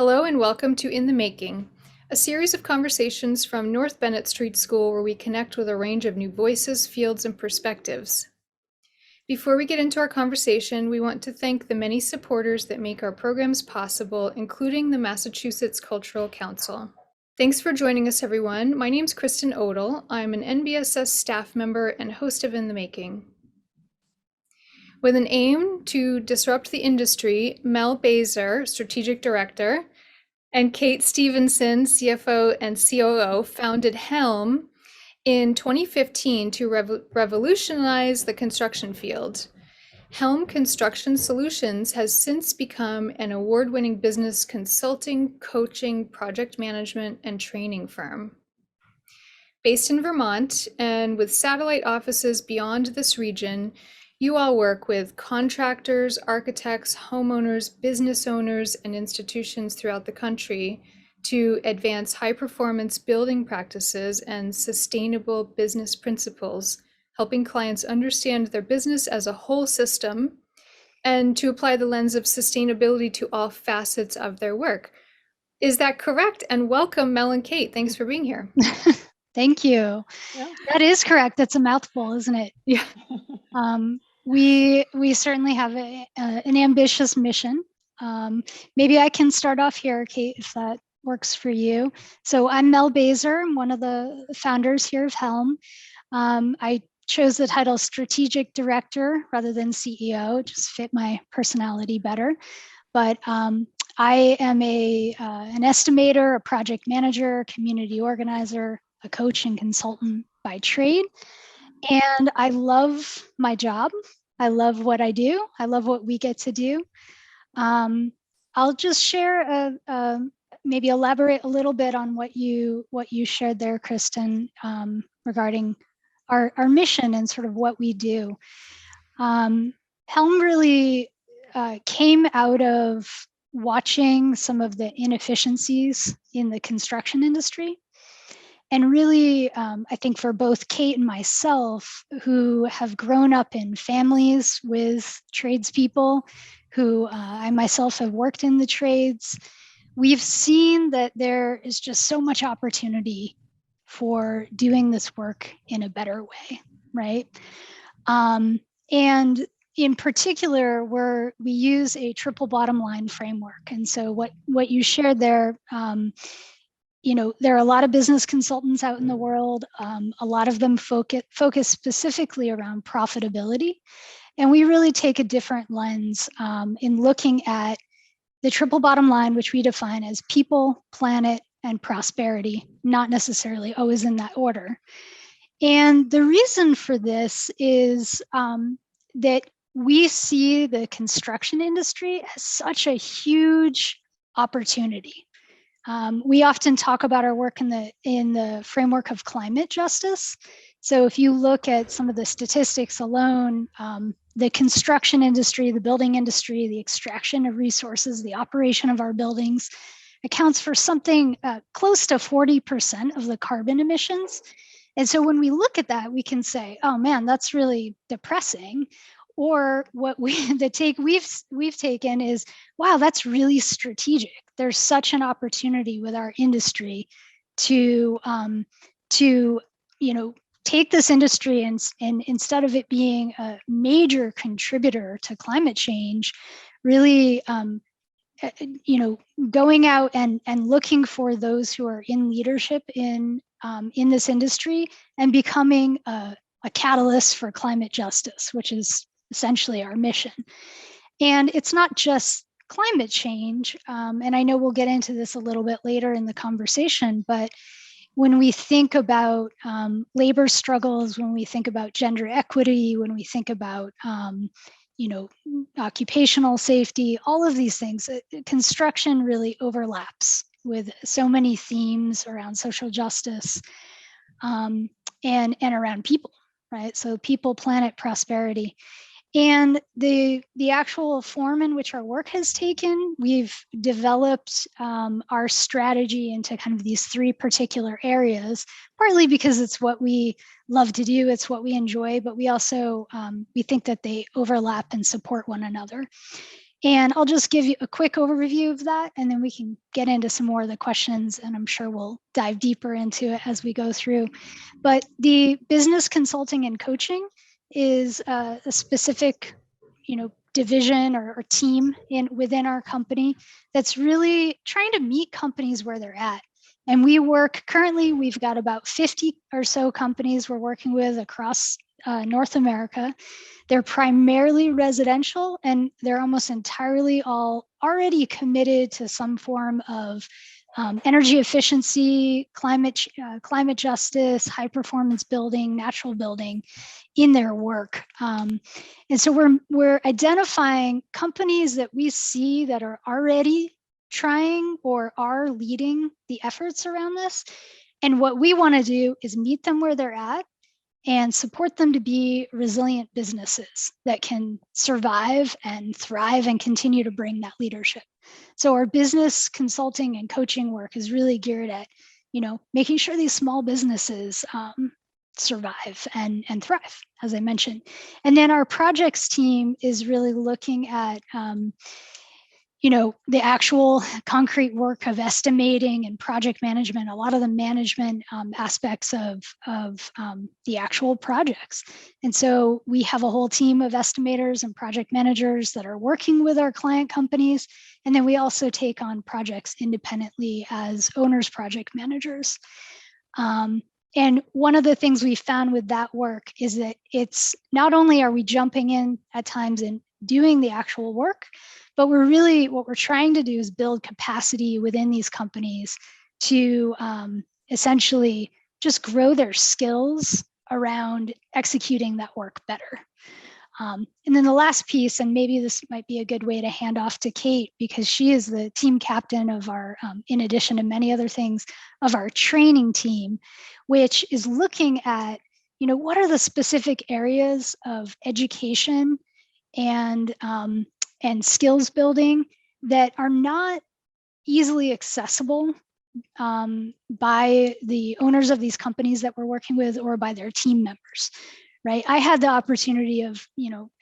Hello and welcome to In the Making, a series of conversations from North Bennett Street School where we connect with a range of new voices, fields, and perspectives. Before we get into our conversation, we want to thank the many supporters that make our programs possible, including the Massachusetts Cultural Council. Thanks for joining us, everyone. My name is Kristen Odell. I'm an NBSS staff member and host of In the Making. With an aim to disrupt the industry, Mel Baiser, Strategic Director, and Kate Stephenson, CFO and COO, founded HELM in 2015 to revolutionize the construction field. HELM Construction Solutions has since become an award-winning business consulting, coaching, project management, and training firm. Based in Vermont and with satellite offices beyond this region, you all work with contractors, architects, homeowners, business owners, and institutions throughout the country to advance high-performance building practices and sustainable business principles, helping clients understand their business as a whole system and to apply the lens of sustainability to all facets of their work. Is that correct? And welcome, Mel and Kate. Thanks for being here. Thank you. Yeah. That is correct. That's a mouthful, isn't it? Yeah. We certainly have an ambitious mission. Maybe I can start off here, Kate, if that works for you. So I'm Mel Baiser. I'm one of the founders here of HELM. I chose the title Strategic Director rather than CEO. It just fit my personality better. But I am an estimator, a project manager, community organizer, a coach and consultant by trade. And I love my job. I love what I do. I love what we get to do. I'll just share, maybe elaborate a little bit on what you shared there, Kristen, regarding our mission and sort of what we do. HELM really came out of watching some of the inefficiencies in the construction industry. And really, I think for both Kate and myself, who have grown up in families with tradespeople, who I myself have worked in the trades, we've seen that there is just so much opportunity for doing this work in a better way, right? And in particular, we use a triple bottom line framework. And so what you shared there, there are a lot of business consultants out in the world. A lot of them focus specifically around profitability. And we really take a different lens in looking at the triple bottom line, which we define as people, planet, and prosperity, not necessarily always in that order. And the reason for this is that we see the construction industry as such a huge opportunity. We often talk about our work in the framework of climate justice. So if you look at some of the statistics alone, the construction industry, the building industry, the extraction of resources, the operation of our buildings accounts for something close to 40% of the carbon emissions. And so when we look at that, we can say, oh man, that's really depressing. Or what the take we've taken is, wow, that's really strategic. There's such an opportunity with our industry to take this industry and instead of it being a major contributor to climate change, really going out and looking for those who are in leadership in this industry and becoming a catalyst for climate justice, which is essentially our mission. And it's not just climate change, and I know we'll get into this a little bit later in the conversation, but when we think about labor struggles, when we think about gender equity, when we think about occupational safety, all of these things, construction really overlaps with so many themes around social justice and around people, right? So people, planet, prosperity. And the actual form in which our work has taken, we've developed our strategy into kind of these three particular areas, partly because it's what we love to do, it's what we enjoy, but we also, we think that they overlap and support one another. And I'll just give you a quick overview of that, and then we can get into some more of the questions, and I'm sure we'll dive deeper into it as we go through. But the business consulting and coaching is a specific, division or team within our company that's really trying to meet companies where they're at. And currently, we've got about 50 or so companies we're working with across North America. They're primarily residential, and they're almost entirely all already committed to some form of energy efficiency, climate justice, high performance building, natural building in their work. And so we're identifying companies that we see that are already trying or are leading the efforts around this. And what we want to do is meet them where they're at and support them to be resilient businesses that can survive and thrive and continue to bring that leadership. So our business consulting and coaching work is really geared at, making sure these small businesses survive and thrive, as I mentioned. And then our projects team is really looking at the actual concrete work of estimating and project management, a lot of the management aspects of the actual projects. And so we have a whole team of estimators and project managers that are working with our client companies. And then we also take on projects independently as owners project managers. And one of the things we found with that work is that it's not only are we jumping in at times and doing the actual work, but what we're trying to do is build capacity within these companies to essentially just grow their skills around executing that work better. And then the last piece, and maybe this might be a good way to hand off to Kate, because she is the team captain of our, in addition to many other things, of our training team, which is looking at, what are the specific areas of education and skills building that are not easily accessible by the owners of these companies that we're working with or by their team members, right? I had the opportunity of,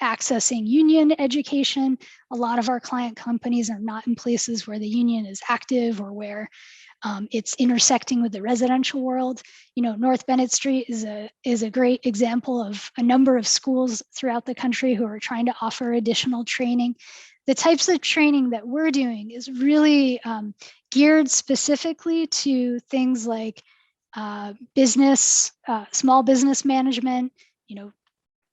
accessing union education. A lot of our client companies are not in places where the union is active or where it's intersecting with the residential world. North Bennett Street is a great example of a number of schools throughout the country who are trying to offer additional training. The types of training that we're doing is really geared specifically to things like small business management,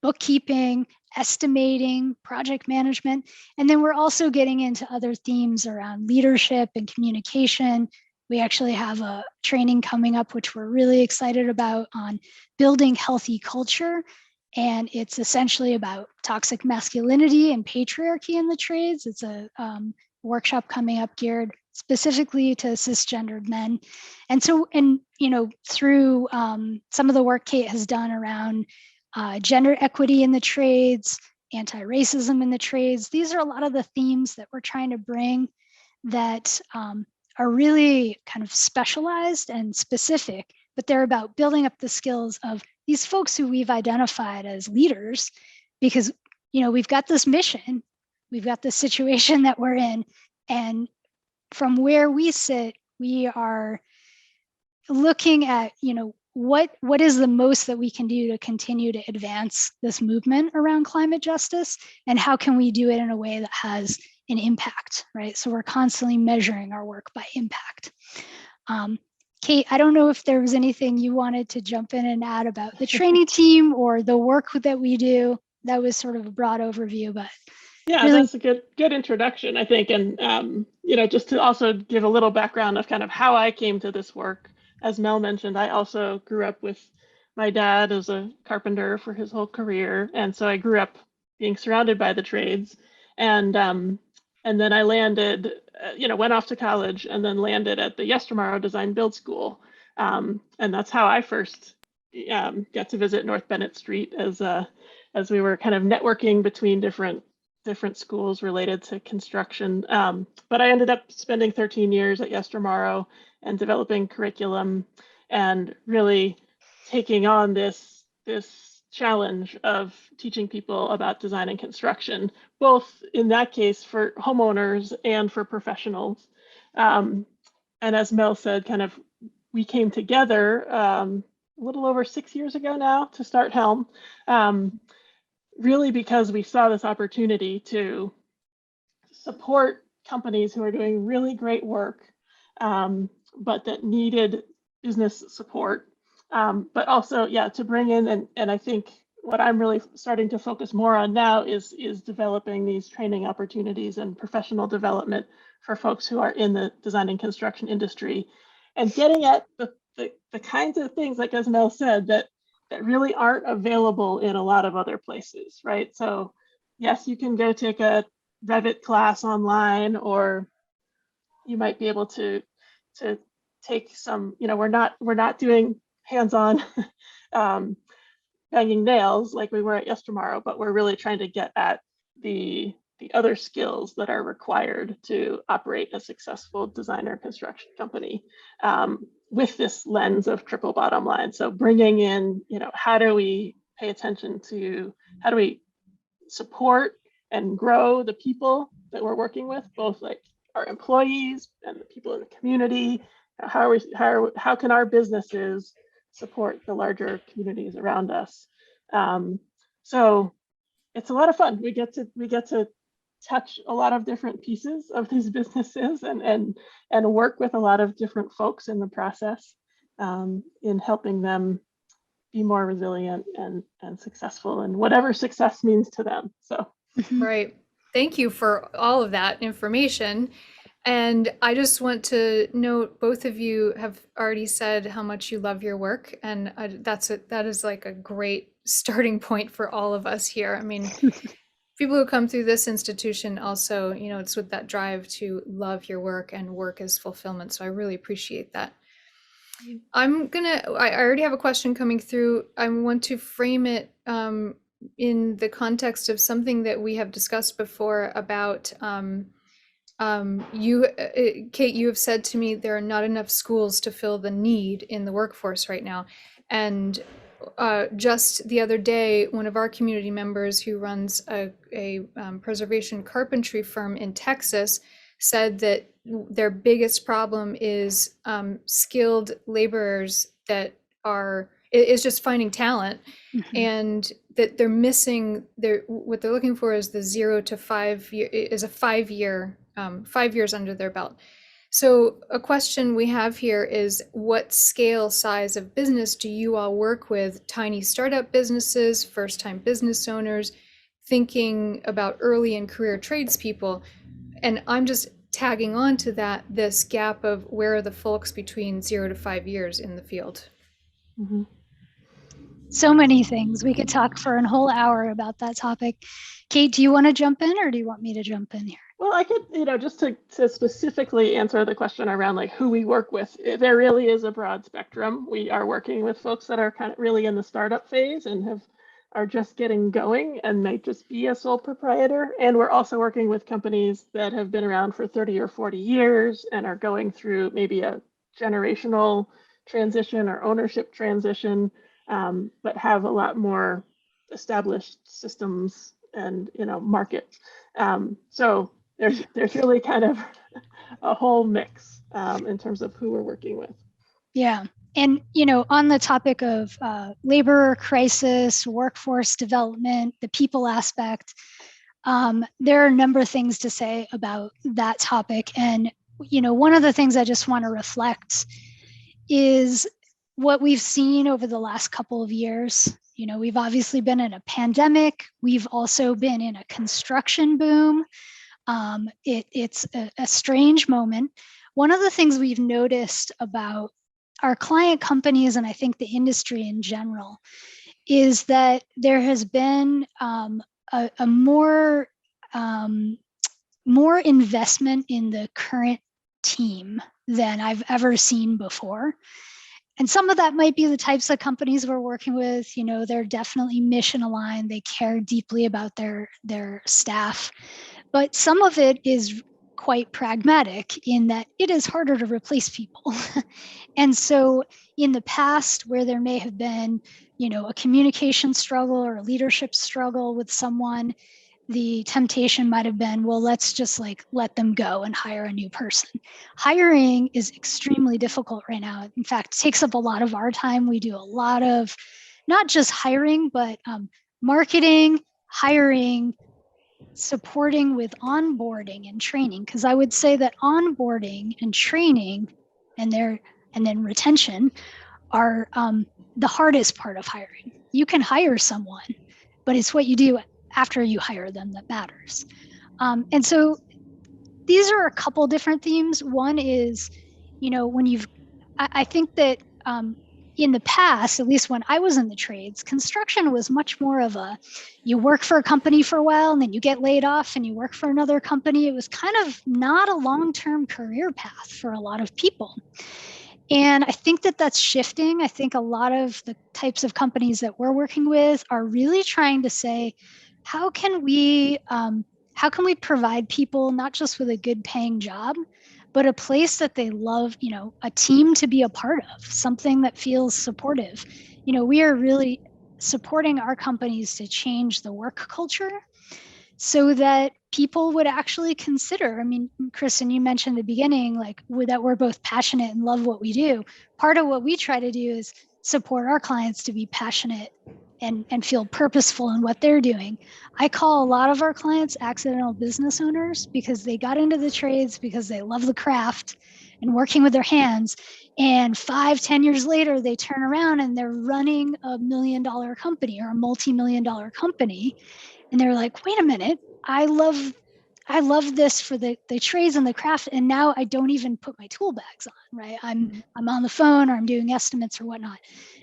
bookkeeping, estimating, project management. And then we're also getting into other themes around leadership and communication. We actually have a training coming up, which we're really excited about, on building healthy culture. And it's essentially about toxic masculinity and patriarchy in the trades. It's a workshop coming up geared specifically to cisgendered men. And so, through some of the work Kate has done around gender equity in the trades, anti-racism in the trades, these are a lot of the themes that we're trying to bring that are really kind of specialized and specific, but they're about building up the skills of these folks who we've identified as leaders, because, we've got this mission, we've got this situation that we're in, and from where we sit, we are looking at, what is the most that we can do to continue to advance this movement around climate justice, and how can we do it in a way that has an impact, right? So we're constantly measuring our work by impact. Kate, I don't know if there was anything you wanted to jump in and add about the training team or the work that we do. That was sort of a broad overview, but yeah, really, that's a good introduction, I think. And, just to also give a little background of kind of how I came to this work. As Mel mentioned, I also grew up with my dad as a carpenter for his whole career. And so I grew up being surrounded by the trades. And then I landed, went off to college and then landed at the Yestermorrow Design Build School. And that's how I first got to visit North Bennett Street as we were kind of networking between different schools related to construction. But I ended up spending 13 years at Yestermorrow and developing curriculum and really taking on this challenge of teaching people about design and construction, both in that case for homeowners and for professionals. And as Mel said, kind of we came together a little over 6 years ago now to start HELM, really because we saw this opportunity to support companies who are doing really great work, but that needed business support. But also, yeah, to bring in, and I think what I'm really starting to focus more on now is developing these training opportunities and professional development for folks who are in the design and construction industry, and getting at the kinds of things, like as Mel said, that really aren't available in a lot of other places, right? So yes, you can go take a Revit class online, or you might be able to take some, we're not doing hands-on banging nails like we were at Yestermorrow, but we're really trying to get at the other skills that are required to operate a successful designer construction company, with this lens of triple bottom line. So bringing in, how do we pay attention to, how do we support and grow the people that we're working with, both like our employees and the people in the community? How can our businesses support the larger communities around us? So it's a lot of fun. We get to touch a lot of different pieces of these businesses and work with a lot of different folks in the process, in helping them be more resilient and successful, and whatever success means to them. So Right. Thank you for all of that information. And I just want to note, both of you have already said how much you love your work, and that is like a great starting point for all of us here. I mean, people who come through this institution also, it's with that drive to love your work, and work as fulfillment. So I really appreciate that. I already have a question coming through. I want to frame it in the context of something that we have discussed before about Kate, you have said to me there are not enough schools to fill the need in the workforce right now. And just the other day, one of our community members who runs a preservation carpentry firm in Texas said that their biggest problem is skilled laborers is just finding talent. Mm-hmm. And that they're missing what they're looking for is the 0 to 5 year, is a 5 year, 5 years under their belt. So a question we have here is, what scale size of business do you all work with? Tiny startup businesses, first-time business owners, thinking about early and career tradespeople? And I'm just tagging on to that, this gap of where are the folks between 0 to 5 years in the field? Mm-hmm. So many things. We could talk for a whole hour about that topic. Kate, do you want to jump in, or do you want me to jump in here? Well, I could, just to specifically answer the question around like who we work with, there really is a broad spectrum. We are working with folks that are kind of really in the startup phase and are just getting going and might just be a sole proprietor. And we're also working with companies that have been around for 30 or 40 years and are going through maybe a generational transition or ownership transition, but have a lot more established systems and markets. So there's really kind of a whole mix in terms of who we're working with. Yeah. And, on the topic of labor crisis, workforce development, the people aspect, there are a number of things to say about that topic. And, one of the things I just want to reflect is what we've seen over the last couple of years. We've obviously been in a pandemic. We've also been in a construction boom. It's a strange moment. One of the things we've noticed about our client companies, and I think the industry in general, is that there has been a more investment in the current team than I've ever seen before. And some of that might be the types of companies we're working with. They're definitely mission aligned. They care deeply about their staff. But some of it is quite pragmatic in that it is harder to replace people. And so in the past, where there may have been, a communication struggle or a leadership struggle with someone, the temptation might have been, well, let's just let them go and hire a new person. Hiring is extremely difficult right now. In fact, it takes up a lot of our time. We do a lot of not just hiring, but marketing, hiring, supporting with onboarding and training. Because I would say that onboarding and training and then retention are the hardest part of hiring. You can hire someone, but it's what you do after you hire them that matters. And so these are a couple different themes. One is, I think that in the past, at least when I was in the trades, construction was much more of you work for a company for a while and then you get laid off and you work for another company. It was kind of not a long-term career path for a lot of people. And I think that that's shifting. I think a lot of the types of companies that we're working with are really trying to say, how can we provide people not just with a good paying job, but a place that they love, a team to be a part of, something that feels supportive. We are really supporting our companies to change the work culture so that people would actually consider. I mean, Kristen, you mentioned at the beginning, that we're both passionate and love what we do. Part of what we try to do is support our clients to be passionate and feel purposeful in what they're doing. I call a lot of our clients accidental business owners because they got into the trades because they love the craft and working with their hands. And 5-10 years later, they turn around and they're running a $1 million company or a multi-million-dollar company. And they're like, wait a minute, I love this for the trades and the craft. And now I don't even put my tool bags on, right? I'm on the phone or I'm doing estimates or whatnot.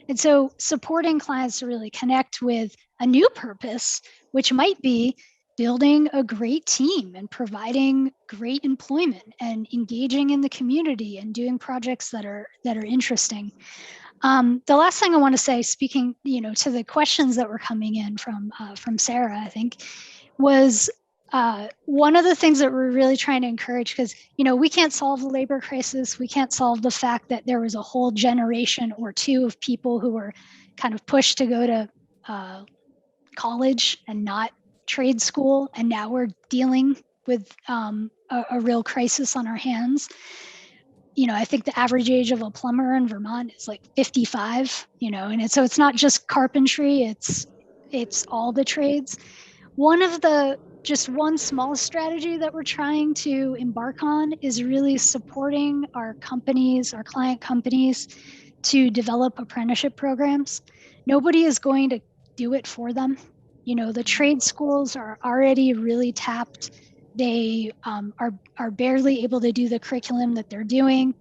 And so supporting clients to really connect with a new purpose, which might be building a great team and providing great employment and engaging in the community and doing projects that are interesting. The last thing I want to say, speaking, to the questions that were coming in from Sarah, I think, was one of the things that we're really trying to encourage, because, we can't solve the labor crisis. We can't solve the fact that there was a whole generation or two of people who were kind of pushed to go to college and not trade school. And now we're dealing with a real crisis on our hands. I think the average age of a plumber in Vermont is 55, and so it's not just carpentry, it's all the trades. One small strategy that we're trying to embark on is really supporting our client companies to develop apprenticeship programs. Nobody is going to do it for them. The trade schools are already really tapped. They are barely able to do the curriculum that they're doing.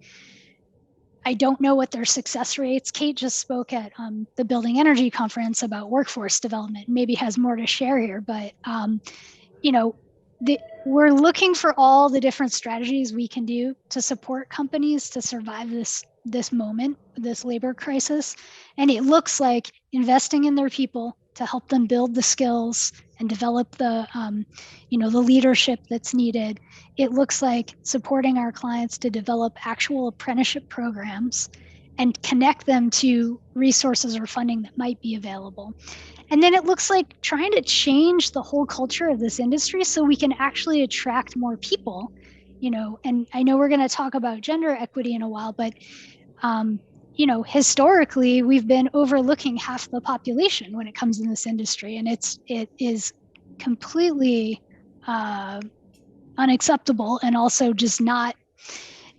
I don't know what their success rates. Kate just spoke at the Building Energy Conference about workforce development, maybe has more to share here, but we're looking for all the different strategies we can do to support companies to survive this moment, this labor crisis. And it looks like investing in their people to help them build the skills and develop the leadership that's needed. It looks like supporting our clients to develop actual apprenticeship programs and connect them to resources or funding that might be available. And then it looks like trying to change the whole culture of this industry so we can actually attract more people, and I know we're going to talk about gender equity in a while, but historically we've been overlooking half the population when it comes in this industry, and it is completely unacceptable, and also just not,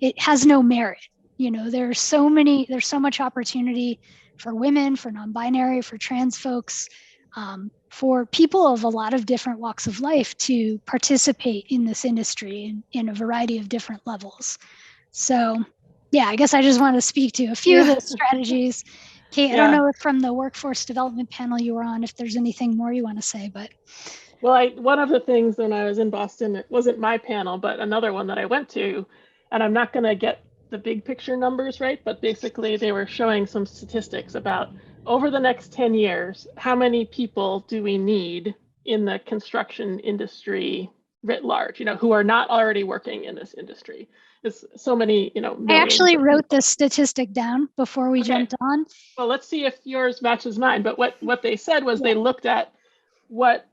it has no merit. There's so much opportunity for women, for non-binary, for trans folks, for people of a lot of different walks of life to participate in this industry in a variety of different levels. So yeah, I guess I just want to speak to a few of those strategies. Kate, I don't know if from the workforce development panel you were on, if there's anything more you want to say, but. Well, one of the things when I was in Boston, it wasn't my panel, but another one that I went to, and I'm not going to get the big picture numbers right, but basically they were showing some statistics about over the next 10 years, how many people do we need in the construction industry writ large, who are not already working in this industry. It's so many, I millions actually of wrote people. this statistic down before we Okay. jumped on. Well, let's see if yours matches mine. But what they said was Yeah. they looked at what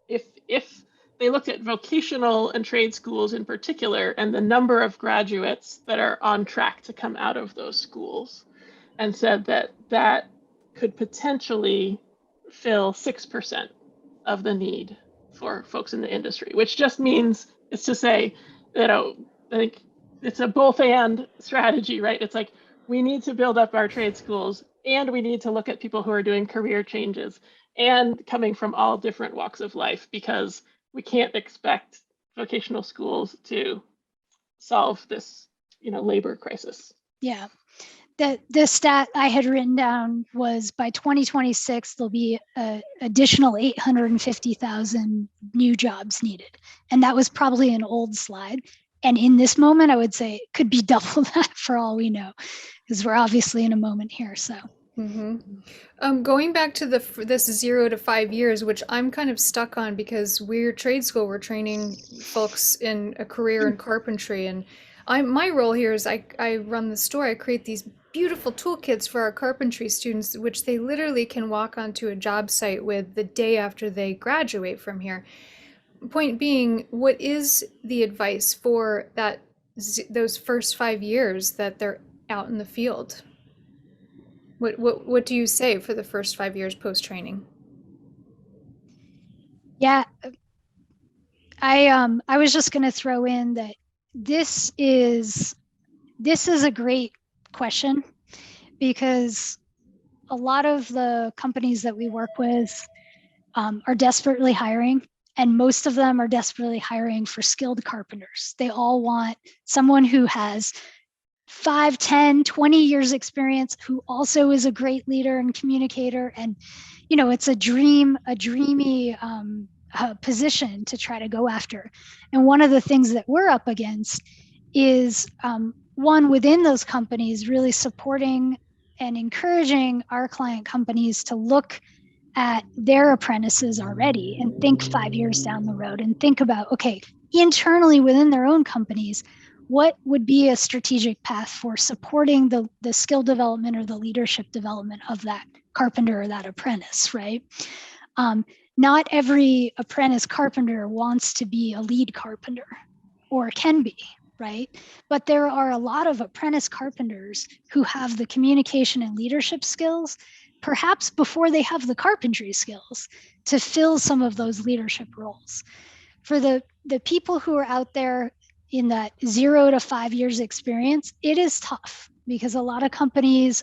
if they looked at vocational and trade schools in particular, and the number of graduates that are on track to come out of those schools, and said that could potentially fill 6% of the need for folks in the industry, which just means, it's to say, I think it's a both and strategy, right? It's like, we need to build up our trade schools, and we need to look at people who are doing career changes and coming from all different walks of life, because we can't expect vocational schools to solve this, labor crisis. Yeah. The stat I had written down was by 2026, there'll be an additional 850,000 new jobs needed. And that was probably an old slide. And in this moment, I would say it could be double that for all we know, because we're obviously in a moment here. So. Going back to this 0 to 5 years, which I'm kind of stuck on because we're trade school, we're training folks in a career in carpentry, and my role here is I run the store. I create these beautiful toolkits for our carpentry students, which they literally can walk onto a job site with the day after they graduate from here. Point being, what is the advice for those first 5 years that they're out in the field? What do you say for the first 5 years post training? Yeah, I was just going to throw in that this is a great question, because a lot of the companies that we work with are desperately hiring, and most of them are desperately hiring for skilled carpenters. They all want someone who has 5, 10, 20 years experience, who also is a great leader and communicator. And, it's a dreamy position to try to go after. And one of the things that we're up against is one, within those companies, really supporting and encouraging our client companies to look at their apprentices already and think 5 years down the road and think about, okay, internally within their own companies, what would be a strategic path for supporting the skill development or the leadership development of that carpenter or that apprentice, right? Not every apprentice carpenter wants to be a lead carpenter, or can be, right? But there are a lot of apprentice carpenters who have the communication and leadership skills, perhaps before they have the carpentry skills, to fill some of those leadership roles. For the people who are out there in that 0 to 5 years experience, it is tough, because a lot of companies,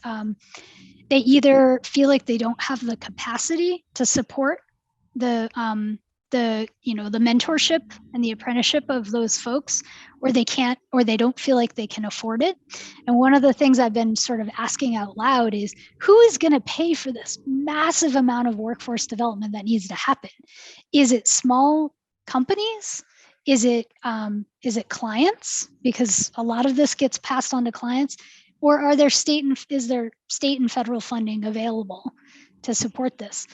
they either feel like they don't have the capacity to support the mentorship and the apprenticeship of those folks, or they can't, or they don't feel like they can afford it. And one of the things I've been sort of asking out loud is, who is going to pay for this massive amount of workforce development that needs to happen? Is it small companies? Is it clients? Because a lot of this gets passed on to clients. Or is there state and federal funding available to support this?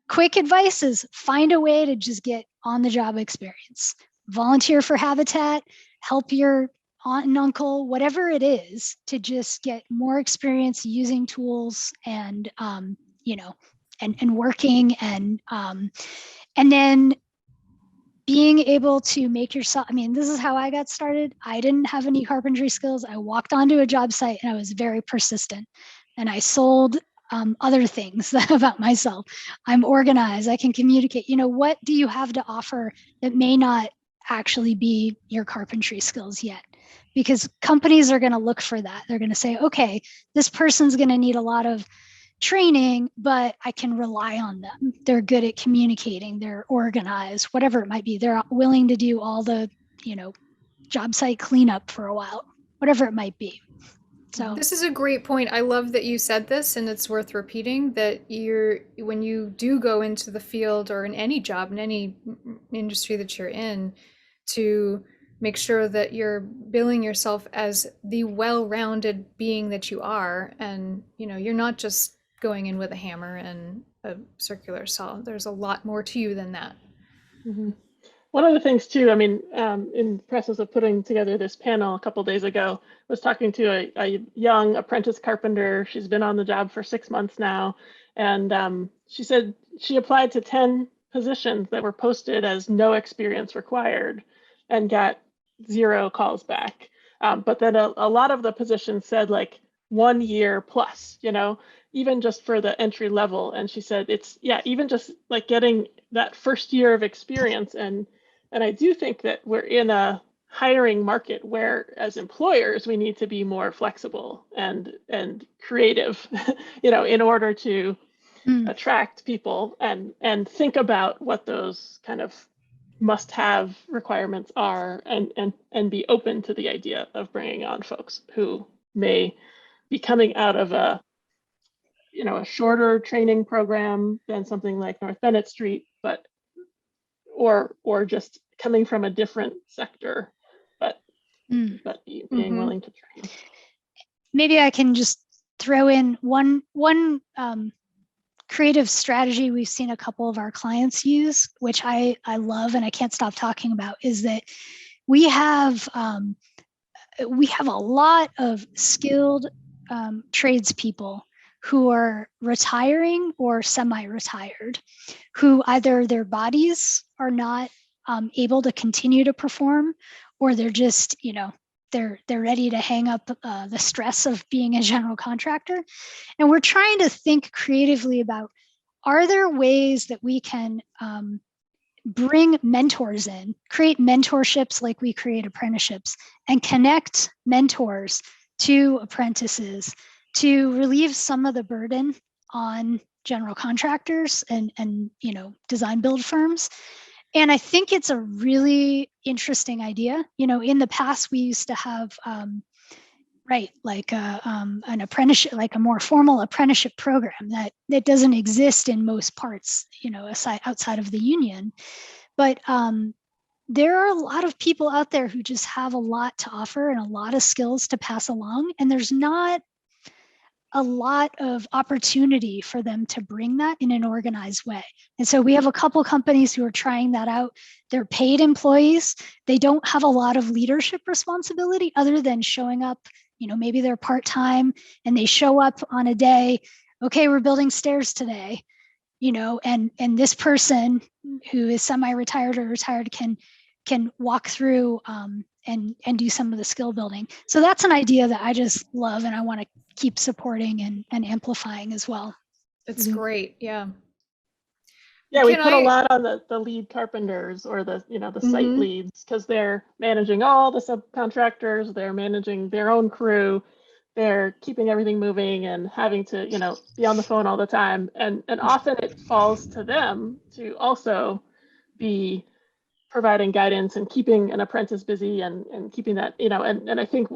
Quick advice is find a way to just get on the job experience. Volunteer for Habitat, help your aunt and uncle, whatever it is, to just get more experience using tools and working, and then being able to make yourself. I mean, this is how I got started. I didn't have any carpentry skills. I walked onto a job site and I was very persistent, and I sold other things about myself. I'm organized. I can communicate. What do you have to offer that may not actually be your carpentry skills yet? Because companies are going to look for that. They're going to say, okay, this person's going to need a lot of training, but I can rely on them. They're good at communicating. They're organized, whatever it might be. They're willing to do all the, job site cleanup for a while, whatever it might be. So this is a great point. I love that you said this, and it's worth repeating that when you do go into the field or in any job, in any industry that you're in, to make sure that you're billing yourself as the well-rounded being that you are. And, you're not just going in with a hammer and a circular saw. There's a lot more to you than that. Mm-hmm. One of the things too, I mean, in the process of putting together this panel a couple days ago, was talking to a young apprentice carpenter. She's been on the job for 6 months now. And she said she applied to 10 positions that were posted as no experience required and got 0 calls back. But then a lot of the positions said like 1 year plus, you know, even just for the entry level. And she said it's, yeah, even just like getting that first year of experience. And I do think that we're in a hiring market where as employers, we need to be more flexible and creative, you know, in order to attract people and think about what those kind of must-have requirements are and be open to the idea of bringing on folks who may be coming out of a, you know, a shorter training program than something like North Bennett Street, but or just coming from a different sector, but being willing to train. Maybe I can just throw in one creative strategy we've seen a couple of our clients use, which I love and I can't stop talking about, is that we have a lot of skilled tradespeople who are retiring or semi-retired, who either their bodies are not able to continue to perform, or they're just, you know, they're ready to hang up the stress of being a general contractor. And we're trying to think creatively about, are there ways that we can bring mentors in, create mentorships like we create apprenticeships, and connect mentors to apprentices to relieve some of the burden on general contractors and you know, design build firms. And I think it's a really interesting idea. You know, in the past, we used to have, like an apprenticeship, like a more formal apprenticeship program that doesn't exist in most parts, you know, outside of the union. But there are a lot of people out there who just have a lot to offer and a lot of skills to pass along. And there's not a lot of opportunity for them to bring that in an organized way. And so we have a couple companies who are trying that out. They're paid employees. They don't have a lot of leadership responsibility other than showing up, you know, maybe they're part-time and they show up on a day, okay, we're building stairs today, you know, and this person who is semi-retired or retired can walk through and do some of the skill building. So that's an idea that I just love and I want to keep supporting and amplifying as well. It's great. Yeah. Yeah, we put a lot on the lead carpenters or the, you know, the site leads, because they're managing all the subcontractors, they're managing their own crew, they're keeping everything moving and having to, you know, be on the phone all the time. And often it falls to them to also be providing guidance and keeping an apprentice busy and keeping that, you know, and I think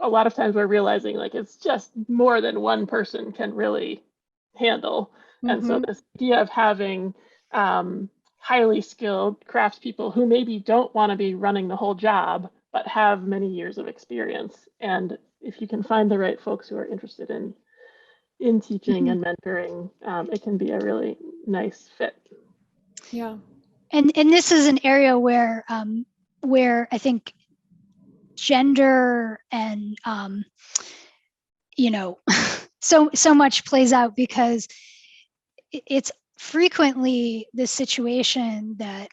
a lot of times we're realizing like it's just more than one person can really handle. And so this idea of having highly skilled craftspeople who maybe don't want to be running the whole job, but have many years of experience. And if you can find the right folks who are interested in teaching and mentoring, it can be a really nice fit. Yeah. And this is an area where I think gender and you know, so much plays out, because it's frequently the situation that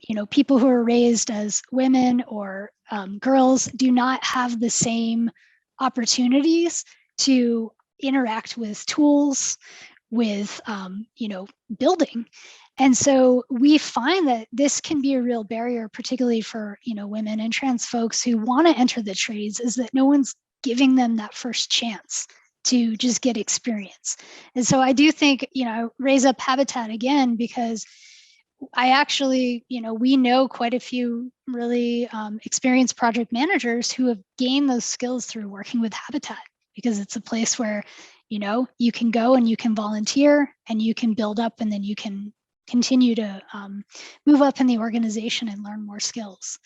you know, people who are raised as women or girls do not have the same opportunities to interact with tools, with you know, building. And so we find that this can be a real barrier, particularly for, you know, women and trans folks who want to enter the trades, is that no one's giving them that first chance to just get experience. And so I do think, you know, raise up Habitat again, because I actually, you know, we know quite a few really experienced project managers who have gained those skills through working with Habitat, because it's a place where, you know, you can go and you can volunteer and you can build up, and then you can continue to move up in the organization and learn more skills.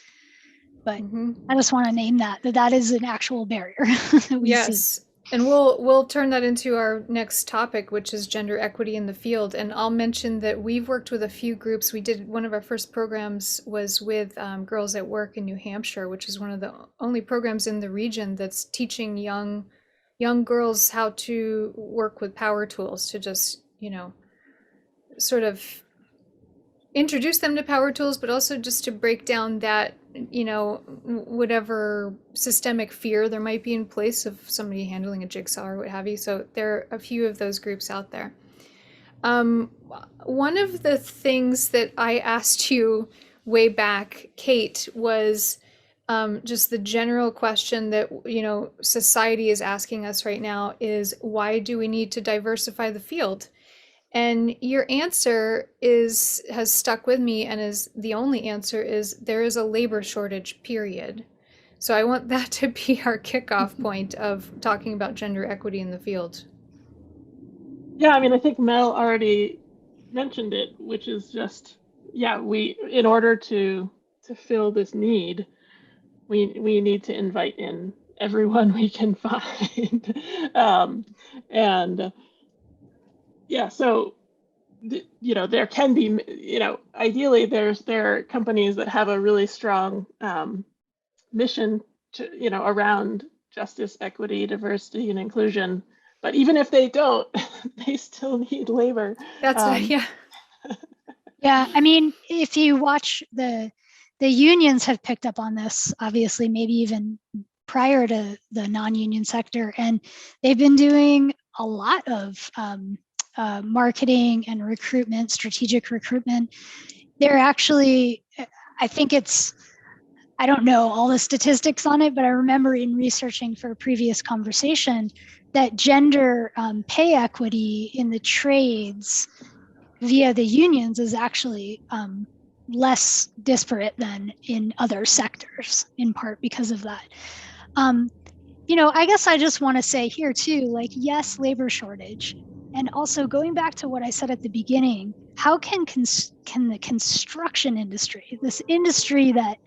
But I just want to name that is an actual barrier that we see. And we'll turn that into our next topic, which is gender equity in the field. And I'll mention that we've worked with a few groups. We did one of our first programs was with Girls at Work in New Hampshire, which is one of the only programs in the region that's teaching young girls how to work with power tools, to just, sort of introduce them to power tools, but also just to break down that, whatever systemic fear there might be in place of somebody handling a jigsaw or what have you. So there are a few of those groups out there. One of the things that I asked you way back, Kate, was just the general question that, society is asking us right now is, why do we need to diversify the field? And your answer has stuck with me, and is the only answer is there is a labor shortage, period. So I want that to be our kickoff point of talking about gender equity in the field. Yeah, I mean, I think Mel already mentioned it, which is just, in order to fill this need, we need to invite in everyone we can find. So there can be, ideally there are companies that have a really strong mission to, around justice, equity, diversity, and inclusion. But even if they don't, they still need labor. That's yeah. Yeah, I mean, if you watch the unions have picked up on this, obviously, maybe even prior to the non-union sector, and they've been doing a lot of marketing and recruitment, strategic recruitment. They're actually, I think I don't know all the statistics on it, but I remember in researching for a previous conversation that gender pay equity in the trades via the unions is actually less disparate than in other sectors, in part because of that. I guess I just want to say here too, like, yes, labor shortage. And also going back to what I said at the beginning, how can the construction industry, this industry that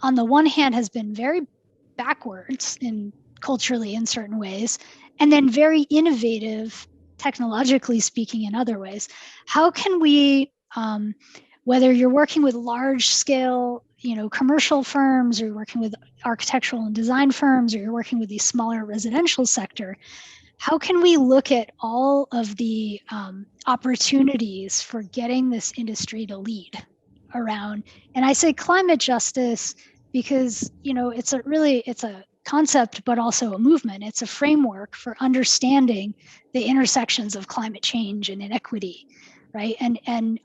on the one hand has been very backwards culturally in certain ways, and then very innovative technologically speaking in other ways, how can we, whether you're working with large scale, commercial firms, or you're working with architectural and design firms, or you're working with the smaller residential sector, how can we look at all of the opportunities for getting this industry to lead around? And I say climate justice because, it's a concept, but also a movement. It's a framework for understanding the intersections of climate change and inequity, right? And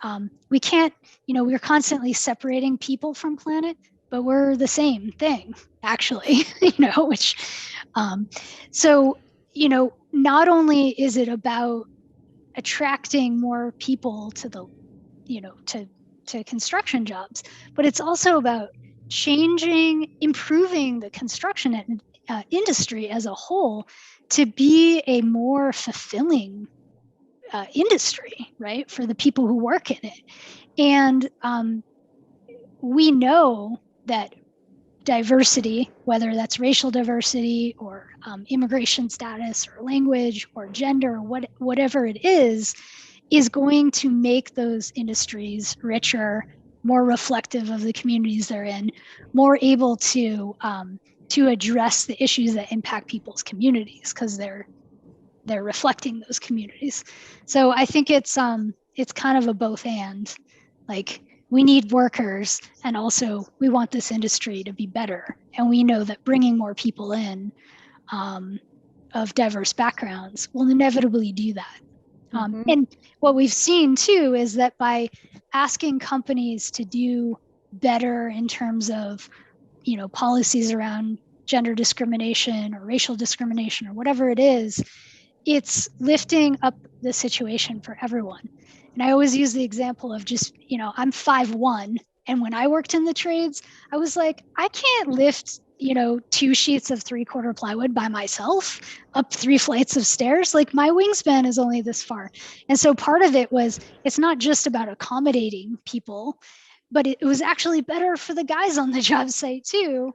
we can't, we're constantly separating people from planet, but we're the same thing, actually, which, so, not only is it about attracting more people to the, to construction jobs, but it's also about improving the construction industry as a whole to be a more fulfilling industry, right, for the people who work in it. And we know that diversity, whether that's racial diversity or immigration status or language or gender or whatever it is going to make those industries richer, more reflective of the communities they're in, more able to address the issues that impact people's communities because they're reflecting those communities. So I think it's kind of a both and, like, we need workers, and also we want this industry to be better. And we know that bringing more people in of diverse backgrounds will inevitably do that. And what we've seen too is that by asking companies to do better in terms of, policies around gender discrimination or racial discrimination or whatever it is, it's lifting up the situation for everyone. And I always use the example of just, I'm 5'1", and when I worked in the trades, I was like, I can't lift, 2 sheets of 3/4 plywood by myself up 3 flights of stairs. Like, my wingspan is only this far. And so part of it was, it's not just about accommodating people, but it was actually better for the guys on the job site too,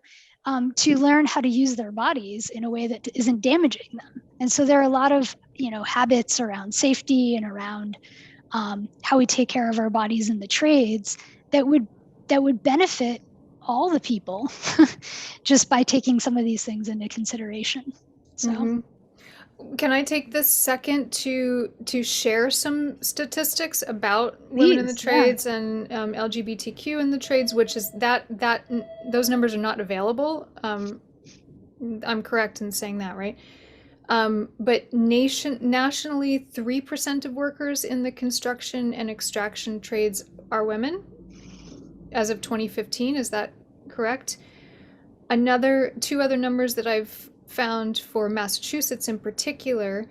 to learn how to use their bodies in a way that isn't damaging them. And so there are a lot of, habits around safety and around how we take care of our bodies in the trades that would benefit all the people just by taking some of these things into consideration. So. Mm-hmm. Can I take this second to share some statistics about women in the trades and LGBTQ in the trades, which is that those numbers are not available. I'm correct in saying that, right? But nationally, 3% of workers in the construction and extraction trades are women as of 2015. Is that correct? Two other numbers that I've found for Massachusetts in particular,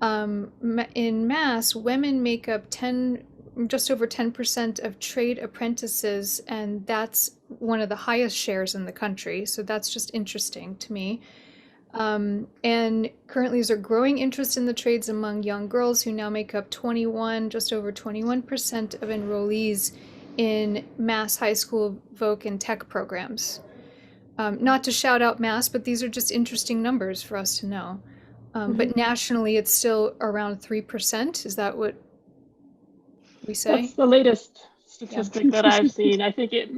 in Mass, women make up just over 10% of trade apprentices, and that's one of the highest shares in the country. So that's just interesting to me. And currently there's a growing interest in the trades among young girls who now make up just over 21% of enrollees in Mass high school voc and tech programs. Not to shout out Mass, but these are just interesting numbers for us to know. But nationally, it's still around 3%. Is that what we say? That's the latest statistic that I've seen. I think it,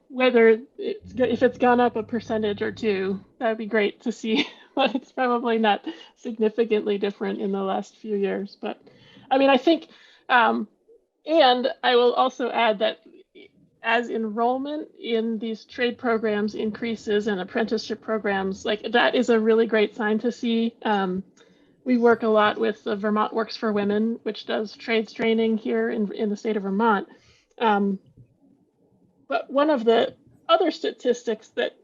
whether if it's gone up a percentage or two, that'd be great to see. But it's probably not significantly different in the last few years. But I mean, I think, and I will also add that as enrollment in these trade programs increases and apprenticeship programs, like that is a really great sign to see. We work a lot with the Vermont Works for Women, which does trades training here in the state of Vermont. But one of the other statistics that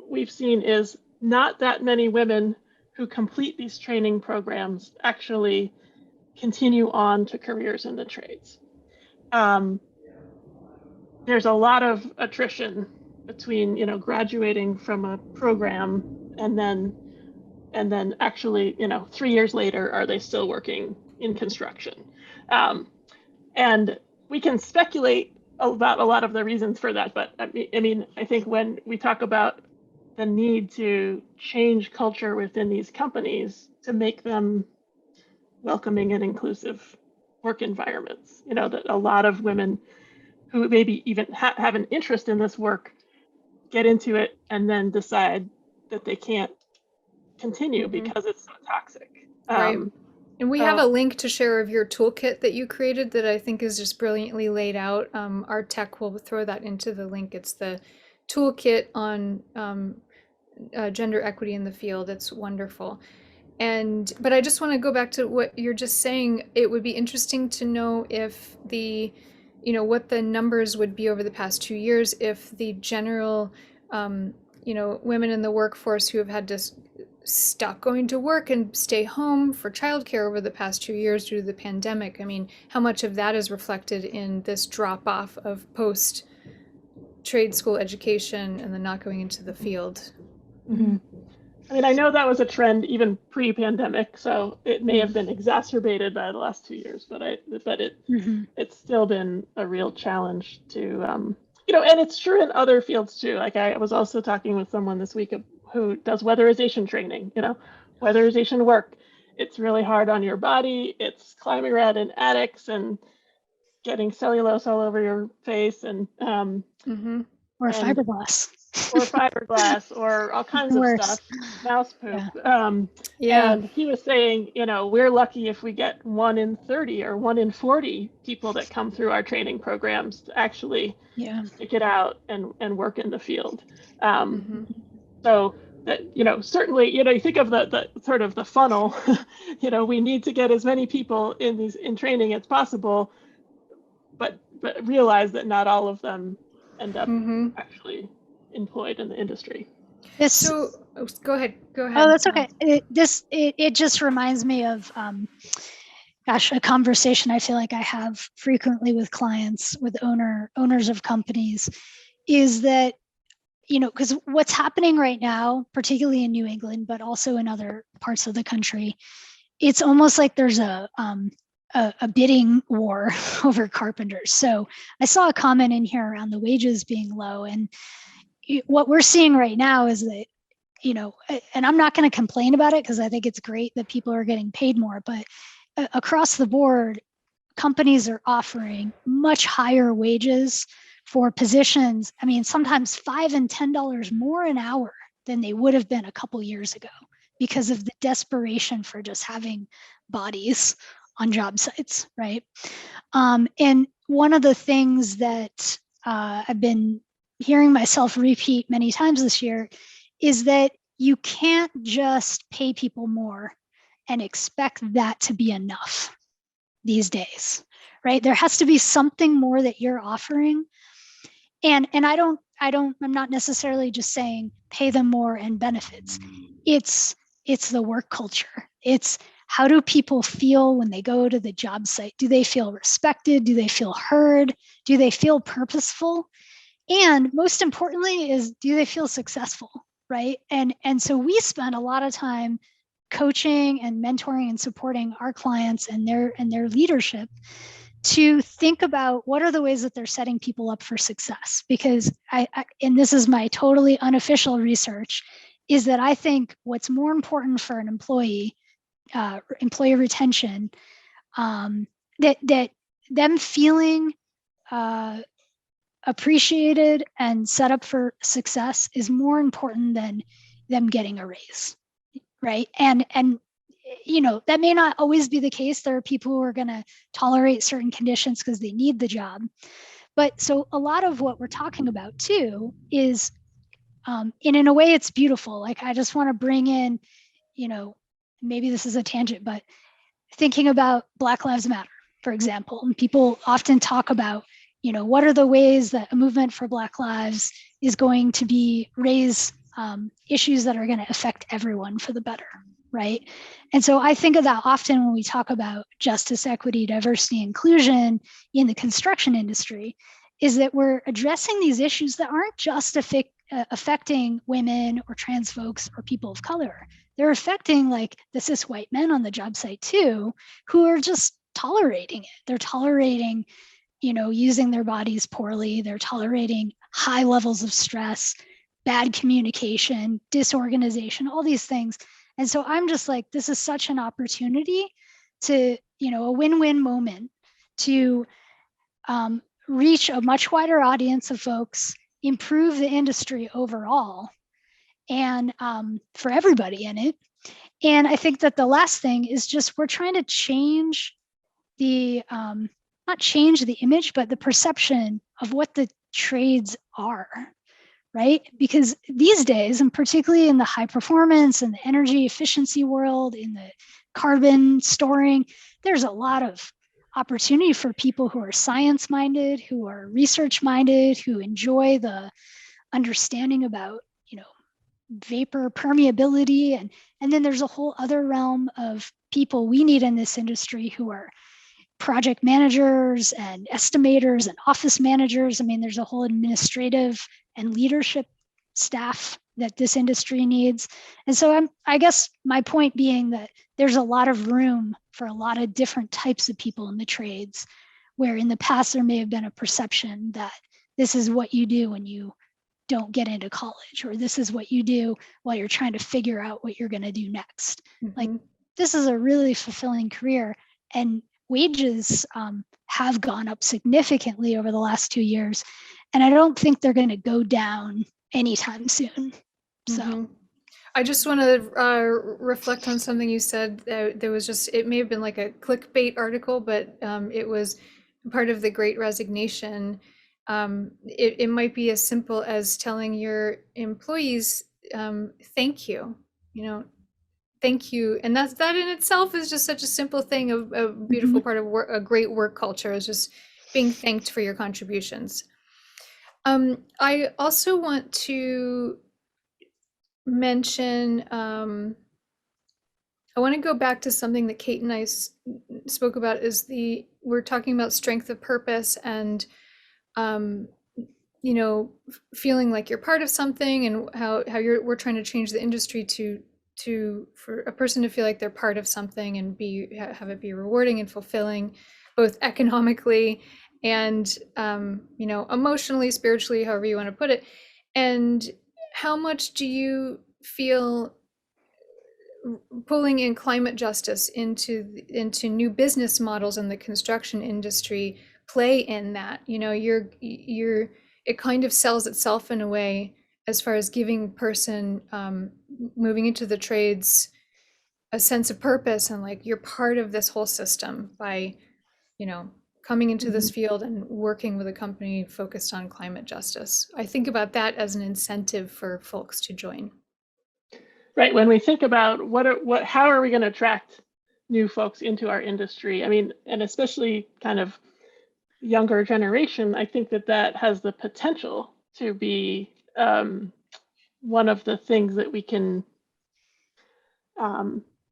we've seen is not that many women who complete these training programs actually continue on to careers in the trades. There's a lot of attrition between, graduating from a program and then actually, 3 years later, are they still working in construction? And we can speculate about a lot of the reasons for that. But I mean, I think when we talk about the need to change culture within these companies to make them welcoming and inclusive work environments, that a lot of women who maybe even have an interest in this work get into it and then decide that they can't continue because it's so toxic. Right. And we have a link to share of your toolkit that you created that I think is just brilliantly laid out. Our tech will throw that into the link. It's the toolkit on gender equity in the field. It's wonderful. But I just want to go back to what you're just saying. It would be interesting to know if what the numbers would be over the past 2 years if the general, women in the workforce who have had to stop going to work and stay home for childcare over the past 2 years due to the pandemic. I mean, how much of that is reflected in this drop off of post trade school education and then not going into the field? Mm-hmm. I mean, I know that was a trend even pre-pandemic, so it may have been exacerbated by the last 2 years, but it's still been a real challenge to, and it's true in other fields too. Like I was also talking with someone this week who does weatherization training, weatherization work. It's really hard on your body. It's climbing around in attics and getting cellulose all over your face or fiberglass. Or all kinds of stuff, mouse poop. Yeah. And he was saying, we're lucky if we get 1 in 30 or 1 in 40 people that come through our training programs to actually stick it out and work in the field. So that, certainly, you think of the sort of the funnel, we need to get as many people in training as possible, but realize that not all of them end up actually employed in the industry. So go ahead. Oh, that's okay. It just reminds me of, a conversation I feel like I have frequently with clients, with owners of companies, is that, because what's happening right now, particularly in New England, but also in other parts of the country, it's almost like there's a bidding war over carpenters. So I saw a comment in here around the wages being low, and what we're seeing right now is that and I'm not going to complain about it because I think it's great that people are getting paid more, but across the board, companies are offering much higher wages for positions. I mean, sometimes $5 and $10 more an hour than they would have been a couple years ago because of the desperation for just having bodies on job sites, right? And one of the things that I've been hearing myself repeat many times this year is that you can't just pay people more and expect that to be enough these days, right? There has to be something more that you're offering. And I'm not necessarily just saying pay them more and benefits. It's the work culture. It's how do people feel when they go to the job site? Do they feel respected? Do they feel heard? Do they feel purposeful? And most importantly is, do they feel successful, right? And so we spend a lot of time coaching and mentoring and supporting our clients and their leadership to think about what are the ways that they're setting people up for success. Because and this is my totally unofficial research, is that I think what's more important for an employee retention, that them feeling appreciated and set up for success is more important than them getting a raise, right? And that may not always be the case. There are people who are going to tolerate certain conditions because they need the job. But so a lot of what we're talking about too is, and in a way it's beautiful. Like I just want to bring in, maybe this is a tangent, but thinking about Black Lives Matter, for example, and people often talk about, what are the ways that a movement for Black lives is going to raise issues that are going to affect everyone for the better, right? And so I think of that often when we talk about justice, equity, diversity, inclusion in the construction industry, is that we're addressing these issues that aren't just affecting women or trans folks or people of color. They're affecting like the cis white men on the job site too, who are just tolerating it. They're tolerating, using their bodies poorly. They're tolerating high levels of stress, bad communication, disorganization, all these things. And so I'm just like, this is such an opportunity to, a win-win moment to reach a much wider audience of folks, improve the industry overall, and for everybody in it. And I think that the last thing is just we're trying to change the, not change the image, but the perception of what the trades are, right? Because these days, and particularly in the high performance and the energy efficiency world, in the carbon storing, there's a lot of opportunity for people who are science minded, who are research minded, who enjoy the understanding about, vapor permeability. And then there's a whole other realm of people we need in this industry who are project managers and estimators and office managers. I mean, there's a whole administrative and leadership staff that this industry needs. And so I guess my point being that there's a lot of room for a lot of different types of people in the trades, where in the past there may have been a perception that this is what you do when you don't get into college, or this is what you do while you're trying to figure out what you're going to do next. Mm-hmm. Like, this is a really fulfilling career, and wages have gone up significantly over the last 2 years, and I don't think they're going to go down anytime soon. So I just want to reflect on something you said. There was just, it may have been like a clickbait article, but it was part of the Great Resignation. It might be as simple as telling your employees, thank you, thank you. And that in itself is just such a simple thing, a beautiful part of a great work culture, is just being thanked for your contributions. I also want to mention, I want to go back to something that Kate and I spoke about, is we're talking about strength of purpose and, feeling like you're part of something, and how we're trying to change the industry for a person to feel like they're part of something and have it be rewarding and fulfilling, both economically and emotionally, spiritually, however you want to put it. And how much do you feel pulling in climate justice into new business models in the construction industry play in that? You know, it kind of sells itself in a way as far as giving person moving into the trades a sense of purpose, and like you're part of this whole system by, you know, coming into this field and working with a company focused on climate justice. I think about that as an incentive for folks to join. Right. When we think about how are we going to attract new folks into our industry? I mean, and especially kind of younger generation, I think that has the potential to be one of the things that we can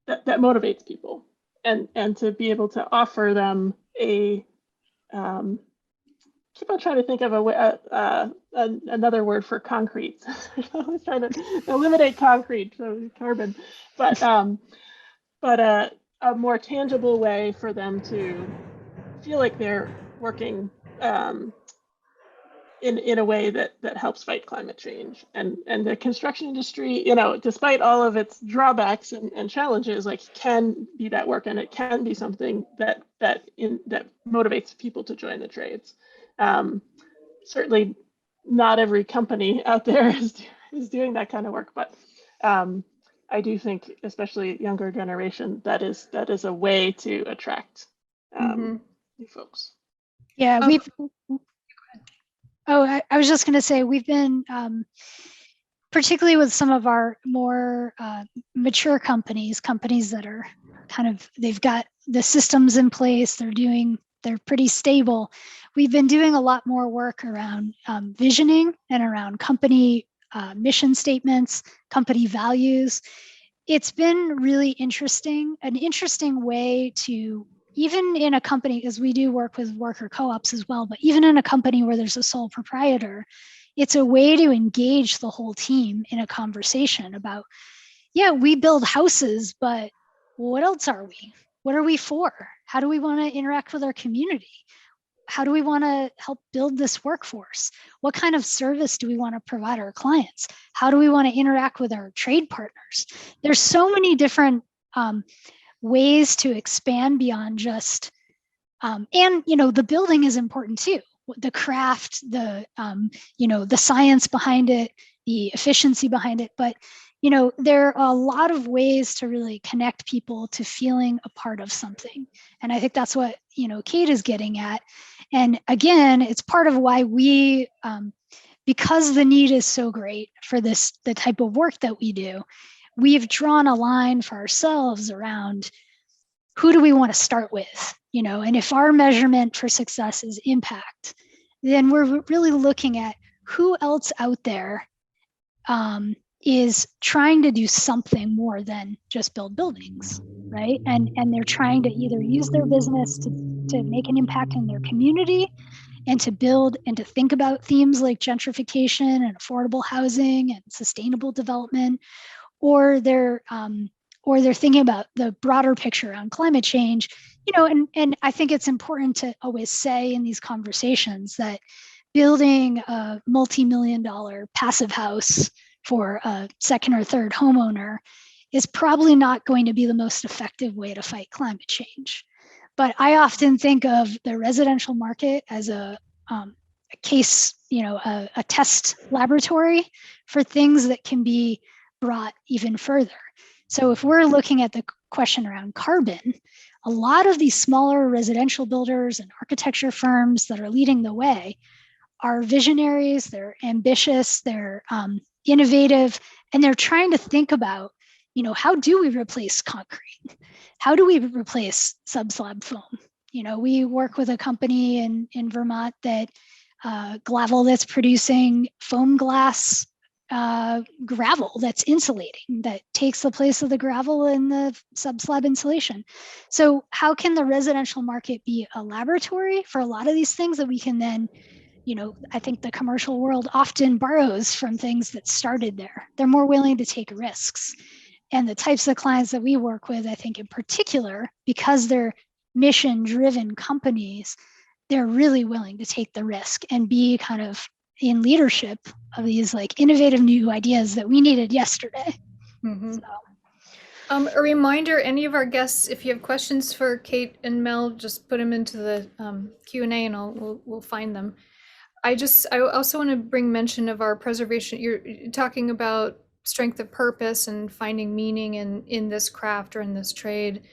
that motivates people, and to be able to offer them a keep on trying to think of another word for concrete. I was trying to eliminate concrete, so carbon, but a more tangible way for them to feel like they're working in a way that helps fight climate change. And the construction industry, you know, despite all of its drawbacks and challenges, like, can be that work, and it can be something that motivates people to join the trades. Certainly not every company out there is doing that kind of work, but I do think, especially younger generation, that is a way to attract new folks. Yeah, I was just going to say, we've been, particularly with some of our more mature companies that are kind of, they've got the systems in place, they're pretty stable. We've been doing a lot more work around visioning and around company mission statements, company values. It's been really interesting, an interesting way to, even in a company, because we do work with worker co-ops as well, but even in a company where there's a sole proprietor, it's a way to engage the whole team in a conversation about, yeah, we build houses, but what else are we? What are we for? How do we want to interact with our community? How do we want to help build this workforce? What kind of service do we want to provide our clients? How do we want to interact with our trade partners? There's so many different ways to expand beyond just, and, you know, the building is important too. The craft, the, you know, the science behind it, the efficiency behind it. But, you know, there are a lot of ways to really connect people to feeling a part of something. And I think that's what, you know, Kate is getting at. And again, it's part of why we, because the need is so great for the type of work that we do, we've drawn a line for ourselves around who do we want to start with, you know, and if our measurement for success is impact, then we're really looking at who else out there is trying to do something more than just build buildings, right? And they're trying to either use their business to make an impact in their community, and to build and to think about themes like gentrification and affordable housing and sustainable development, or they're thinking about the broader picture around climate change, you know. And I think it's important to always say in these conversations that building a multi-million-dollar passive house for a second or third homeowner is probably not going to be the most effective way to fight climate change. But I often think of the residential market as a case, you know, a test laboratory for things that can be brought even further. So if we're looking at the question around carbon, a lot of these smaller residential builders and architecture firms that are leading the way are visionaries, they're ambitious, they're innovative, and they're trying to think about, you know, how do we replace concrete? How do we replace subslab foam? You know, we work with a company in Vermont that Glavel that's producing foam glass gravel that's insulating, that takes the place of the gravel in the subslab insulation. So how can the residential market be a laboratory for a lot of these things that we can then, you know, I think the commercial world often borrows from things that started there. They're more willing to take risks. And the types of clients that we work with, I think in particular, because they're mission-driven companies, they're really willing to take the risk and be kind of in leadership of these like innovative new ideas that we needed yesterday. Mhm. So, A reminder, any of our guests, if you have questions for Kate and Mel, just put them into the Q&A and we'll find them. I also want to bring mention of our preservation. You're talking about strength of purpose and finding meaning in this craft or in this trade.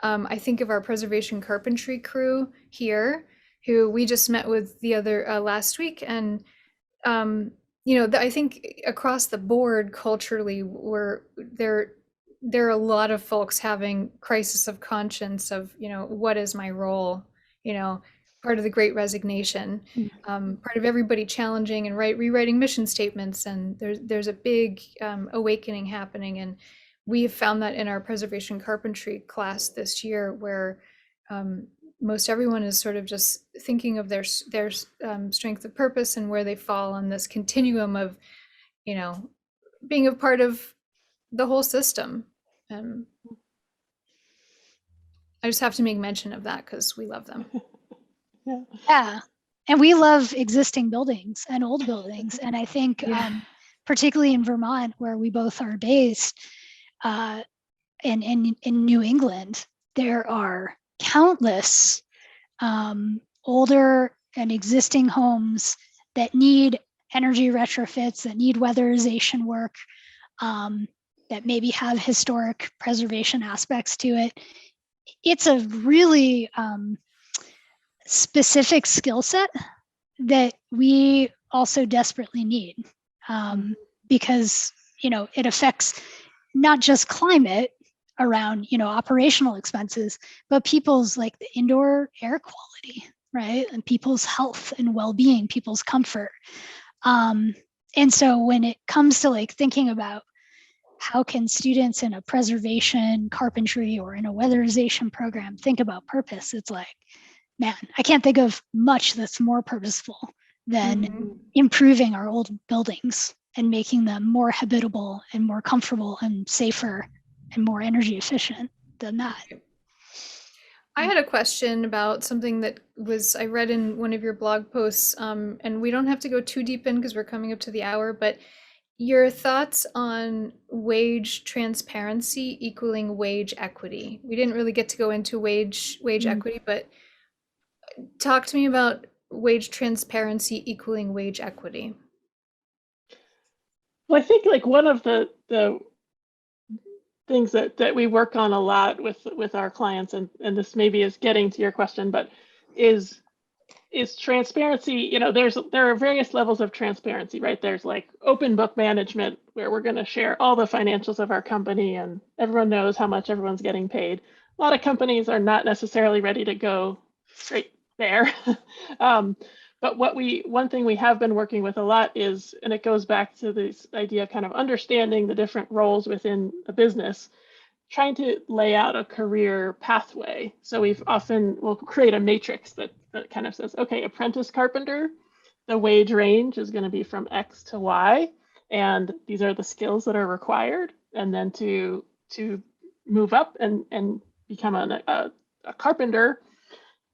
I think of our preservation carpentry crew here, who we just met with the other last week, and I think across the board culturally, there are a lot of folks having crisis of conscience of, what is my role? Part of the Great Resignation, part of everybody challenging and rewriting mission statements, and there's a big awakening happening, and we have found that in our preservation carpentry class this year, where most everyone is sort of just thinking of their strength of purpose and where they fall on this continuum of, being a part of the whole system. I just have to make mention of that because we love them. yeah. And we love existing buildings and old buildings. And I think particularly in Vermont, where we both are based, in New England, there are countless older and existing homes that need energy retrofits, that need weatherization work, that maybe have historic preservation aspects to it. It's a really specific skill set that we also desperately need, because it affects not just climate around operational expenses, but people's like the indoor air quality, right, and people's health and well-being, people's comfort. And so when it comes to like thinking about how can students in a preservation carpentry or in a weatherization program think about purpose, it's like, man, I can't think of much that's more purposeful than improving our old buildings and making them more habitable and more comfortable and safer and more energy efficient than that. I had a question about something that I read in one of your blog posts, and we don't have to go too deep in because we're coming up to the hour, but your thoughts on wage transparency equaling wage equity. We didn't really get to go into wage equity, but talk to me about wage transparency equaling wage equity. Well, I think like one of the things that we work on a lot with our clients, and this maybe is getting to your question, but is transparency. There are various levels of transparency, right? There's like open book management, where we're going to share all the financials of our company and everyone knows how much everyone's getting paid. A lot of companies are not necessarily ready to go straight there. But one thing we have been working with a lot is, and it goes back to this idea of kind of understanding the different roles within a business, trying to lay out a career pathway. So we'll create a matrix that kind of says, okay, apprentice carpenter, the wage range is going to be from X to Y, and these are the skills that are required. And then to move up and become a carpenter,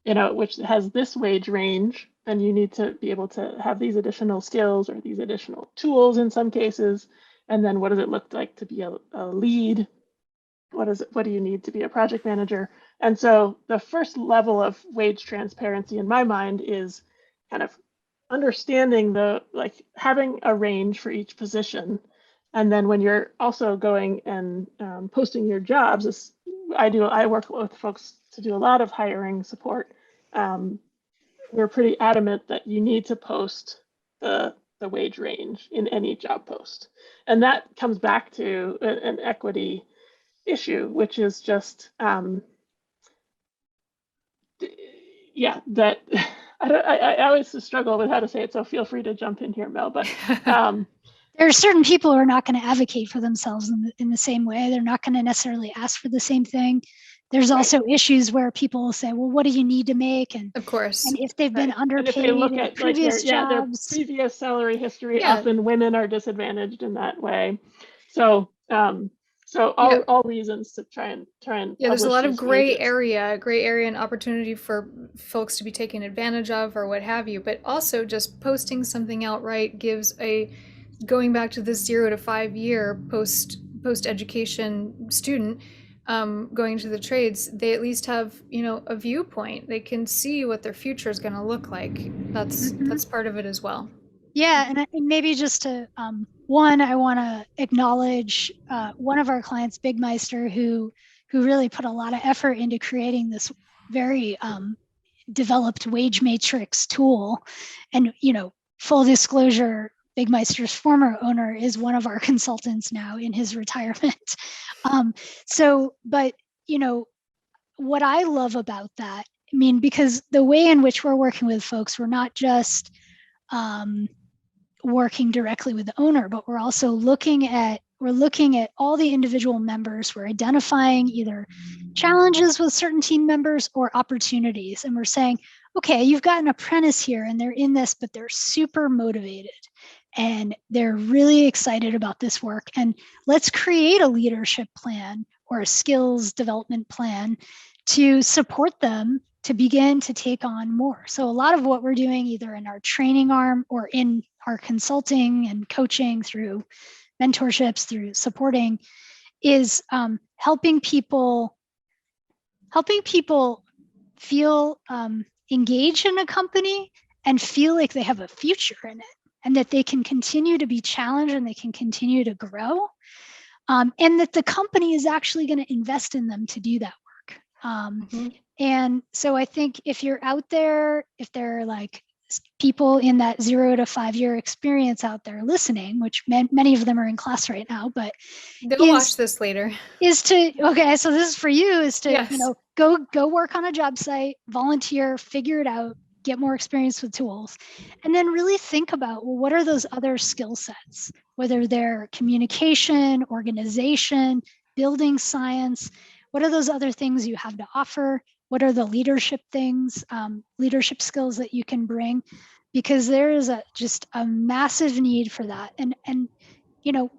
which has this wage range, then you need to be able to have these additional skills or these additional tools in some cases. And then what does it look like to be a lead? What do you need to be a project manager? And so the first level of wage transparency in my mind is kind of understanding having a range for each position. And then when you're also going and posting your jobs, I work with folks to do a lot of hiring support. We're pretty adamant that you need to post the wage range in any job post. And that comes back to an equity issue, which is just, that I always struggle with how to say it, so feel free to jump in here, Mel. But there are certain people who are not going to advocate for themselves in the same way. They're not going to necessarily ask for the same thing. There's also issues where people will say, well, what do you need to make? And of course, and if they've been underpaid, and if they look at previous their previous salary history, often women are disadvantaged in that way. So all reasons to try and there's a lot of gray area and opportunity for folks to be taken advantage of or what have you, but also just posting something outright gives going back to the 0 to 5 year post post-education student going into the trades, they at least have, you know, a viewpoint. They can see what their future is going to look like. That's part of it as well. Yeah, and maybe just to one, I want to acknowledge one of our clients, Big Meister, who really put a lot of effort into creating this very developed wage matrix tool. And you know, full disclosure, Big Meister's former owner is one of our consultants now in his retirement. But you know, what I love about that, I mean, because the way in which we're working with folks, we're not just working directly with the owner, but we're also looking at all the individual members. We're identifying either challenges with certain team members or opportunities. And we're saying, okay, you've got an apprentice here and they're in this, but they're super motivated and they're really excited about this work. And let's create a leadership plan or a skills development plan to support them to begin to take on more. So a lot of what we're doing either in our training arm or in our consulting and coaching through mentorships, through supporting, is helping people feel engaged in a company and feel like they have a future in it and that they can continue to be challenged and they can continue to grow, and that the company is actually going to invest in them to do that work. And so I think if you're out there, if there are like people in that 0 to 5 year experience out there listening, which many of them are in class right now, but they'll watch this later. Okay, so this is for you, is to, yes. You know, go work on a job site, volunteer, figure it out, get more experience with tools, and then really think about, well, what are those other skill sets, whether they're communication, organization, building science, what are those other things you have to offer? What are the leadership things, leadership skills that you can bring? Because there is just a massive need for that. And you know,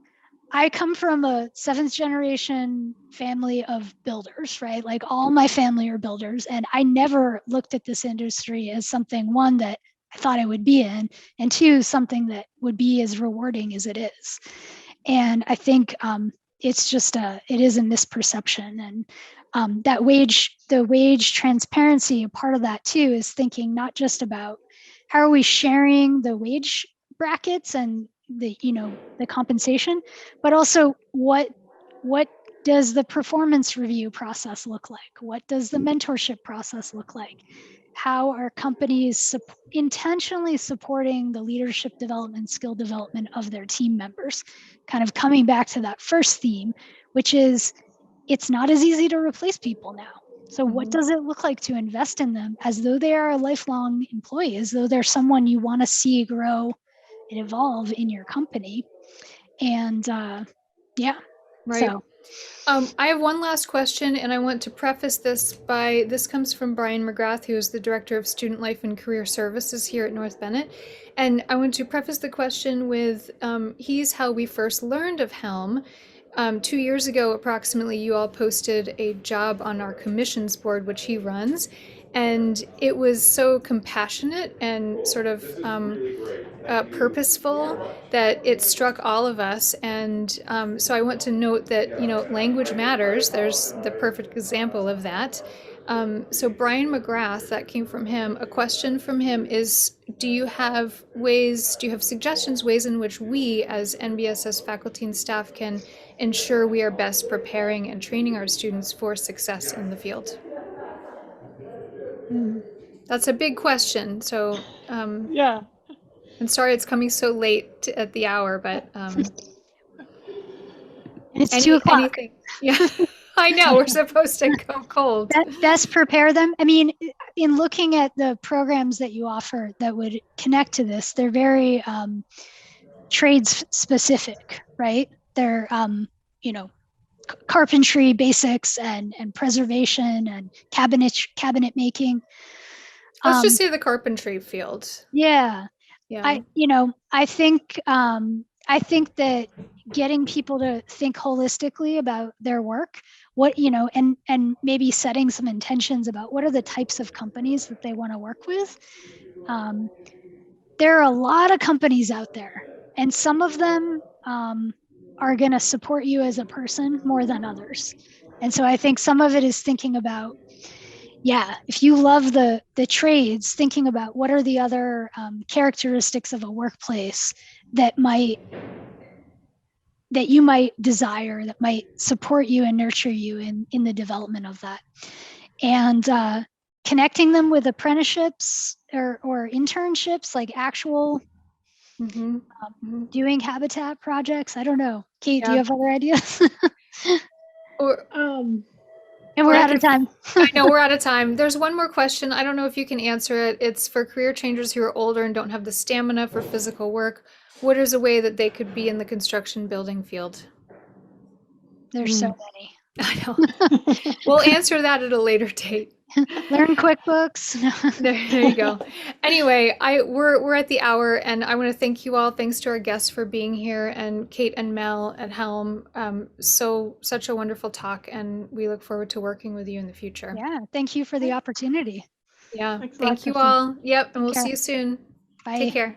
I come from a 7th generation family of builders, right? Like all my family are builders, and I never looked at this industry as something, one, that I thought I would be in, and two, something that would be as rewarding as it is. And I think it's just it is a misperception. And the wage transparency, a part of that too is thinking not just about how are we sharing the wage brackets and the compensation, but also what does the performance review process look like? What does the mentorship process look like? How are companies intentionally supporting the leadership development, skill development of their team members? Kind of coming back to that first theme, which is it's not as easy to replace people now. So what does it look like to invest in them as though they are a lifelong employee, as though they're someone you want to see grow and evolve in your company? And yeah, right. So I have one last question, and I want to preface this comes from Brian McGrath, who is the Director of Student Life and Career Services here at North Bennett. And I want to preface the question with, he's how we first learned of HELM. 2 years ago, approximately, you all posted a job on our commissions board, which he runs. And it was so compassionate and sort of purposeful that it struck all of us. And so I want to note that, you know, language matters. There's the perfect example of that. So Brian McGrath, that came from him. A question from him is, do you have suggestions, ways in which we as NBSS faculty and staff can ensure we are best preparing and training our students for success in the field? That's a big question. So Yeah. I'm sorry it's coming so late at the hour, but it's 2:00. Anything. Yeah, I know, we're supposed to go cold. Best prepare them. I mean, in looking at the programs that you offer that would connect to this, they're very trades specific, right? They're carpentry basics and preservation and cabinet making. Let's just say the carpentry field. Yeah. Yeah. I think that getting people to think holistically about their work, and maybe setting some intentions about what are the types of companies that they want to work with. There are a lot of companies out there, and some of them are going to support you as a person more than others. And so I think some of it is thinking about, if you love the trades, thinking about what are the other characteristics of a workplace that you might desire, that might support you and nurture you in the development of that. And connecting them with apprenticeships or internships, like actual doing habitat projects. I don't know. Kate, do you have other ideas? Or and we're out of time. I know we're out of time. There's one more question. I don't know if you can answer it. It's for career changers who are older and don't have the stamina for physical work. What is a way that they could be in the construction building field? There's so many. I know. We'll answer that at a later date. Learn QuickBooks. There you go. Anyway, we're at the hour, and I want to thank you all. Thanks to our guests for being here, and Kate and Mel at HELM. Such a wonderful talk, and we look forward to working with you in the future. Yeah, thank you for the opportunity. Yeah, Thanks a lot, thank you Kristen. all. Yep, and we'll see you soon. Bye. Take care.